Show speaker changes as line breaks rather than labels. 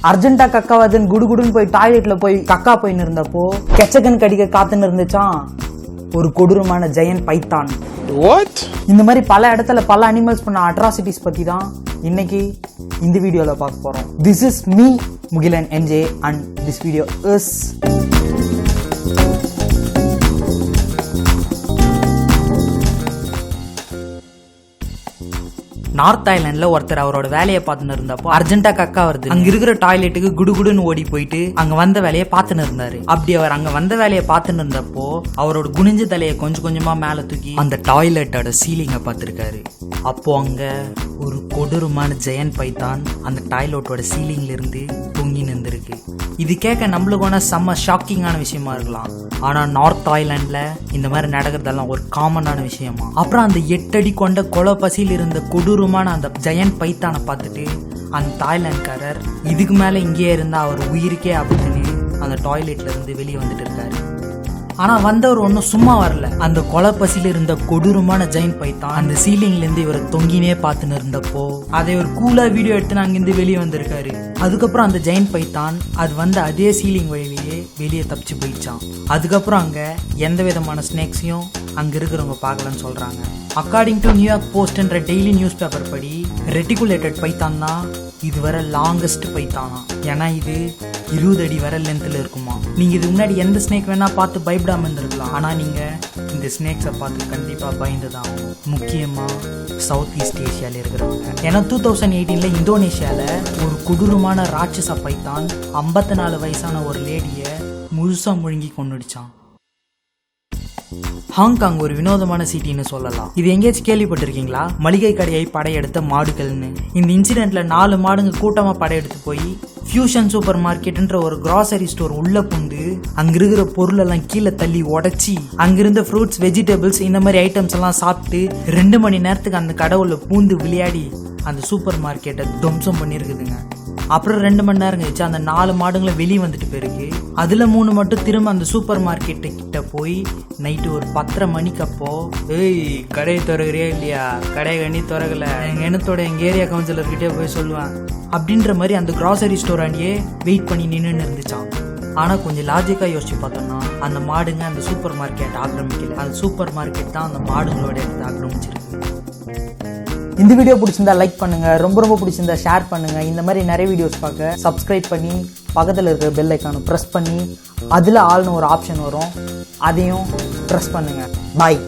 அர்ஜென்ட்டா கக்காவதுன்னு குடுகுடுன்னு போய் டாய்லெட்ல போய் கக்கா போயின்னு இருந்தப்போ கெச்சகன் கடிக்க காத்துன்னு இருந்துச்சான் ஒரு கொடூரமான ஜெயன் பைத்தான். இந்த மாதிரி பல இடத்துல பல அனிமல்ஸ் பண்ண அட்ராசிட்டிஸ் பத்தி தான் இன்னைக்கு இந்த வீடியோல பார்க்க போறோம். This is me Mugilan NJ and this video is north ஐலாண்ட்ல ஒருத்தர் அவரோட வேலையை பார்த்துன்னு இருந்தப்போ அர்ஜென்ட்டா கக்கா வருது. அங்க இருக்கிற டாய்லெட்டுக்கு குடுகுடுன்னு ஓடி போயிட்டு அங்க வந்த வேலையை பார்த்துன்னு இருந்தாரு. அப்படி அவர் அங்க வந்த வேலையை பார்த்துன்னு இருந்தப்போ அவரோட குனிஞ்ச தலையை கொஞ்சம் கொஞ்சமா மேல தூக்கி அந்த டாய்லெட்டோட சீலிங்க பார்த்திருக்காரு. அப்போ அங்க ஒரு கொடூரமான ஜெயன் பைத்தான் அந்த டாய்லெட்டோட சீலிங்ல இருந்து தொங்கி நின்றுருக்கு. இது கேட்க நம்மளுக்கு செம்ம ஷாக்கிங்கான விஷயமா இருக்கலாம். ஆனா நார்த் ஐலாண்ட்ல இந்த மாதிரி நடக்கிறதெல்லாம் ஒரு காமனான விஷயமா. அப்புறம் அந்த 8 அடி கொண்ட கொலை பசியில் இருந்த கொடூரமான அந்த ஜெயன் பைத்தானை பார்த்துட்டு அந்த தாய்லாந்துக்காரர் இதுக்கு மேல இங்கேயே இருந்தா அவர் உயிருக்கே அப்படின்னு அந்த டாய்லெட்ல இருந்து வெளியே வந்துட்டு இருக்காரு. ஆனா வந்தவர் ஒன்னும் சும்மா வரல. அந்த கொலை பசியில இருந்த கொடூரமான ஜெயன் பைத்தான் அந்த சீலிங்ல இருந்து இவரை தொங்கினே பார்த்துன்னு இருந்தப்போ அதை ஒரு கூலா வீடியோ எடுத்து அங்கிருந்து வெளியே வந்திருக்காரு. அதுக்கப்புறம் அந்த ஜெயன் பைத்தான் அது வந்து அதே சீலிங் வழியிலேயே வெளியே தப்பிச்சு போயிடுச்சான். அதுக்கப்புறம் அங்க எந்த விதமான ஸ்னேக்ஸையும் அங்க இருக்கிறவங்க பார்க்கலன்னு சொல்றாங்க. அக்கார்டிங் டு நியூயார்க் போஸ்ட்ன்ற டெய்லி நியூஸ் பேப்பர் படி ரெட்டிகுலேட்டட் பைத்தான் தான் இதுவரை லாங்கஸ்ட் பைத்தானா. ஏன்னா இது 20 அடி வரை லென்த்ல இருக்குமா. நீங்க இது முன்னாடி எந்த ஸ்னேக் வேணா பார்த்து பயப்படாம இருந்திருக்கலாம். ஆனா நீங்க இந்த ஸ்னேக்ஸை பார்த்து கண்டிப்பா பயந்துதான். முக்கியமா சவுத் ஈஸ்ட் ஏஷியால இருக்கிறவங்க. ஏன்னா 2018 இந்தோனேஷியால ஒரு கொடூரமான ராட்சச பைத்தான் 54 வயசான ஒரு லேடிய முழுசா முழுங்கி கொன்னுடுச்சான். ஹாங்காங் ஒரு வினோதமான சிட்டின்னு சொல்லலாம். இது எங்கேயாச்சும் கேள்விப்பட்டிருக்கீங்களா? மளிகை கடையை படையெடுத்த மாடுகள்னு. இந்த இன்சிடென்ட்ல 4 மாடுங்க கூட்டமா படையெடுத்து போய் ஃபியூஷன் சூப்பர் மார்க்கெட்ன்ற ஒரு கிராசரி ஸ்டோர் உள்ள புந்து அங்க இருக்கிற பொருள் எல்லாம் கீழே தள்ளி உடைச்சி அங்கிருந்த ஃப்ரூட்ஸ் வெஜிடபிள்ஸ் இந்த மாதிரி ஐட்டம்ஸ் எல்லாம் சாப்பிட்டு 2 மணி நேரத்துக்கு அந்த கடவுள பூந்து விளையாடி அந்த சூப்பர் மார்க்கெட்டை துவம்சம் பண்ணிருக்குதுங்க. அப்புறம் 2 மணி நேரம் கழிச்சு அந்த 4 மாடுங்களை வெளியே வந்துட்டு போயிருக்கு. அதுல 3 மட்டும் திரும்ப அந்த சூப்பர் மார்க்கெட்டு கிட்ட போய் நைட்டு ஒரு 10:30 மணிக்கு அப்போ ஏய் கடையை திறகுறியா இல்லையா, கடை கண்ணி திறகல, எங்க இனத்தோட எங்க ஏரியா கவுன்சிலர்கிட்டே போய் சொல்லுவேன் அப்படின்ற மாதிரி அந்த கிராசரி ஸ்டோர் ஆண்டியே வெயிட் பண்ணி நின்று இருந்துச்சான். ஆனா கொஞ்சம் லாஜிக்கா யோசிச்சு பார்த்தோம்னா அந்த மாடுங்க அந்த சூப்பர் மார்க்கெட் ஆக்கிரமிக்கல. அந்த சூப்பர் மார்க்கெட் தான் அந்த மாடுங்களோட இடத்தை ஆக்கிரமிச்சிருக்கு. இந்த வீடியோ பிடிச்சிருந்தா லைக் பண்ணுங்க, ரொம்ப பிடிச்சிருந்தா ஷேர் பண்ணுங்க. இந்த மாதிரி நிறைய வீடியோஸ் பார்க்க சப்ஸ்கிரைப் பண்ணி பக்கத்தில் இருக்கிற பெல் ஐக்கானை ப்ரெஸ் பண்ணி அதில் ஆல்னு ஒரு ஆப்ஷன் வரும், அதையும் ப்ரெஸ் பண்ணுங்க. பாய்.